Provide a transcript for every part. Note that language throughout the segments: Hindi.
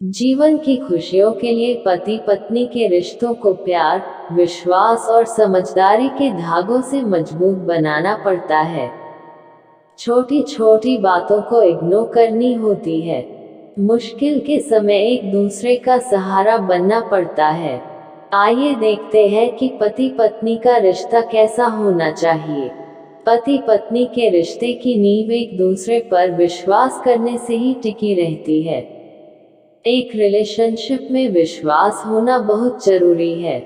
जीवन की खुशियों के लिए पति पत्नी के रिश्तों को प्यार, विश्वास और समझदारी के धागों से मजबूत बनाना पड़ता है। छोटी छोटी बातों को इग्नोर करनी होती है। मुश्किल के समय एक दूसरे का सहारा बनना पड़ता है। आइए देखते हैं कि पति पत्नी का रिश्ता कैसा होना चाहिए। पति पत्नी के रिश्ते की नींव एक दूसरे पर विश्वास करने से ही टिकी रहती है। एक रिलेशनशिप में विश्वास होना बहुत जरूरी है।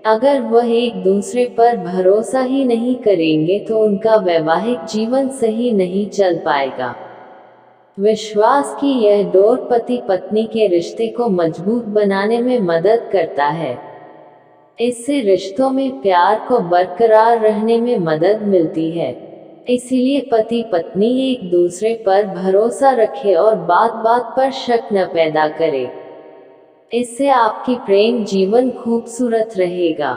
अगर वह एक दूसरे पर भरोसा ही नहीं करेंगे तो उनका वैवाहिक जीवन सही नहीं चल पाएगा। विश्वास की यह डोर पति पत्नी के रिश्ते को मजबूत बनाने में मदद करता है। इससे रिश्तों में प्यार को बरकरार रहने में मदद मिलती है। इसीलिए पति पत्नी एक दूसरे पर भरोसा रखे और बात बात पर शक न पैदा करे। इससे आपकी प्रेम जीवन खूबसूरत रहेगा।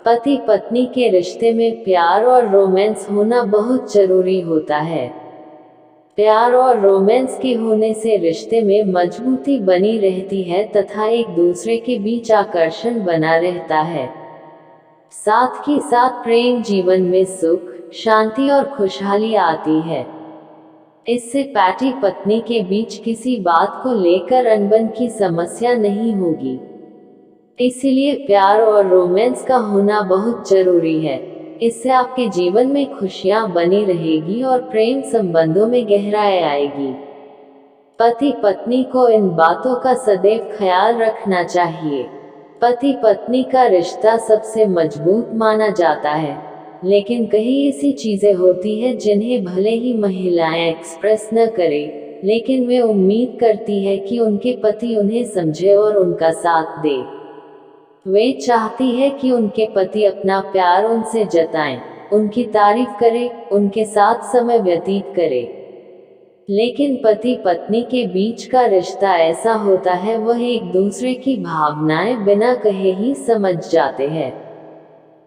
पति पत्नी के रिश्ते में प्यार और रोमांस होना बहुत जरूरी होता है। प्यार और रोमांस के होने से रिश्ते में मजबूती बनी रहती है तथा एक दूसरे के बीच आकर्षण बना रहता है। साथ ही साथ प्रेम जीवन में सुख, शांति और खुशहाली आती है। इससे पति पत्नी के बीच किसी बात को लेकर अनबन की समस्या नहीं होगी। इसीलिए प्यार और रोमांस का होना बहुत जरूरी है। इससे आपके जीवन में खुशियां बनी रहेगी और प्रेम संबंधों में गहराई आएगी। पति पत्नी को इन बातों का सदैव ख्याल रखना चाहिए। पति पत्नी का रिश्ता सबसे मजबूत माना जाता है, लेकिन कई ऐसी चीजें होती हैं जिन्हें भले ही महिलाएं एक्सप्रेस न करें, लेकिन वे उम्मीद करती है कि उनके पति उन्हें समझे और उनका साथ दे। वे चाहती है कि उनके पति अपना प्यार उनसे जताएं, उनकी तारीफ करें, उनके साथ समय व्यतीत करें। लेकिन पति पत्नी के बीच का रिश्ता ऐसा होता है, वह एक दूसरे की भावनाएं बिना कहे ही समझ जाते हैं।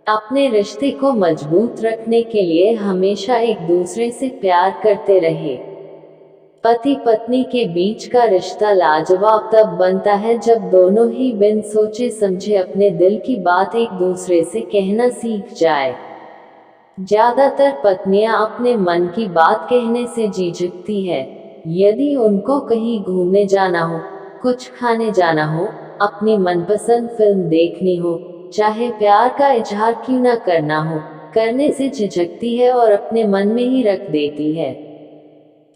अपने रिश्ते को मजबूत रखने के लिए हमेशा एक दूसरे से प्यार करते रहे। पति पत्नी के बीच का रिश्ता लाजवाब तब बनता है जब दोनों ही बिन सोचे समझे अपने दिल की बात एक दूसरे से कहना सीख जाए। ज्यादातर पत्नियां अपने मन की बात कहने से झिझकती है। यदि उनको कहीं घूमने जाना हो, कुछ खाने जाना हो, अपनी मनपसंद फिल्म देखनी हो, चाहे प्यार का इजहार क्यों न करना हो, करने से झिझकती है और अपने मन में ही रख देती है।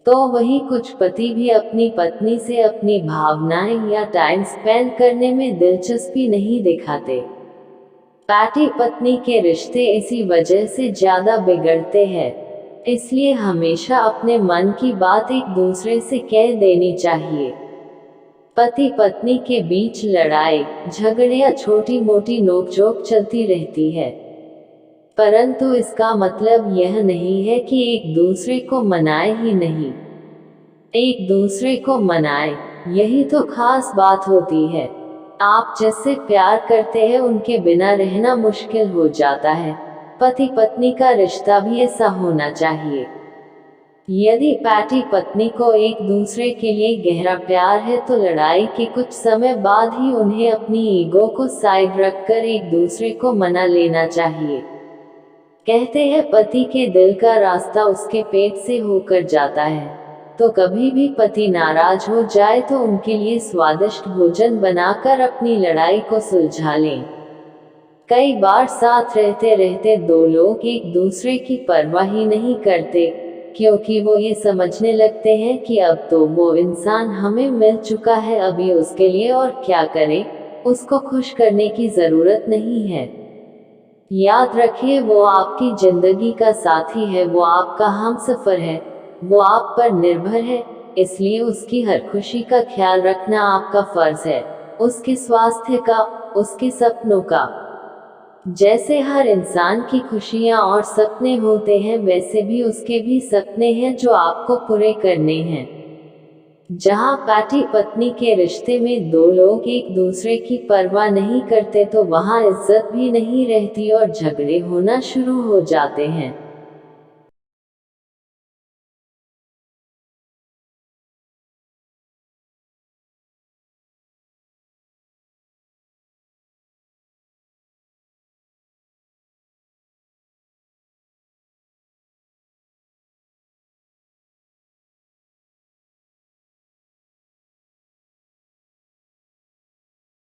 तो वही कुछ पति भी अपनी पत्नी से अपनी भावनाएं या टाइम स्पेंड करने में दिलचस्पी नहीं दिखाते। पति पत्नी के रिश्ते इसी वजह से ज्यादा बिगड़ते हैं। इसलिए हमेशा अपने मन की बात एक दूसरे से कह देनी चाहिए। पति पत्नी के बीच लड़ाई झगड़े या छोटी मोटी नोकझोंक चलती रहती है, परंतु इसका मतलब यह नहीं है कि एक दूसरे को मनाए ही नहीं। एक दूसरे को मनाए, यही तो खास बात होती है। आप जिससे प्यार करते हैं उनके बिना रहना मुश्किल हो जाता है। पति पत्नी का रिश्ता भी ऐसा होना चाहिए। यदि पति पत्नी को एक दूसरे के लिए गहरा प्यार है तो लड़ाई के कुछ समय बाद ही उन्हें अपनी ईगो को साइड रखकर एक दूसरे को मना लेना चाहिए। कहते हैं पति के दिल का रास्ता उसके पेट से होकर जाता है, तो कभी भी पति नाराज हो जाए तो उनके लिए स्वादिष्ट भोजन बनाकर अपनी लड़ाई को सुलझा लें। कई बार साथ रहते रहते दो लोग एक दूसरे की परवाह ही नहीं करते, क्योंकि वो ये समझने लगते हैं कि अब तो वो इंसान हमें मिल चुका है, अभी उसके लिए और क्या करें, उसको खुश करने की जरूरत नहीं है। याद रखिए, वो आपकी जिंदगी का साथी है, वो आपका हमसफर है, वो आप पर निर्भर है। इसलिए उसकी हर खुशी का ख्याल रखना आपका फर्ज है, उसके स्वास्थ्य का, उसके सपनों का। जैसे हर इंसान की खुशियां और सपने होते हैं, वैसे भी उसके भी सपने हैं जो आपको पूरे करने हैं। जहां पति पत्नी के रिश्ते में दो लोग एक दूसरे की परवाह नहीं करते तो वहां इज्जत भी नहीं रहती और झगड़े होना शुरू हो जाते हैं।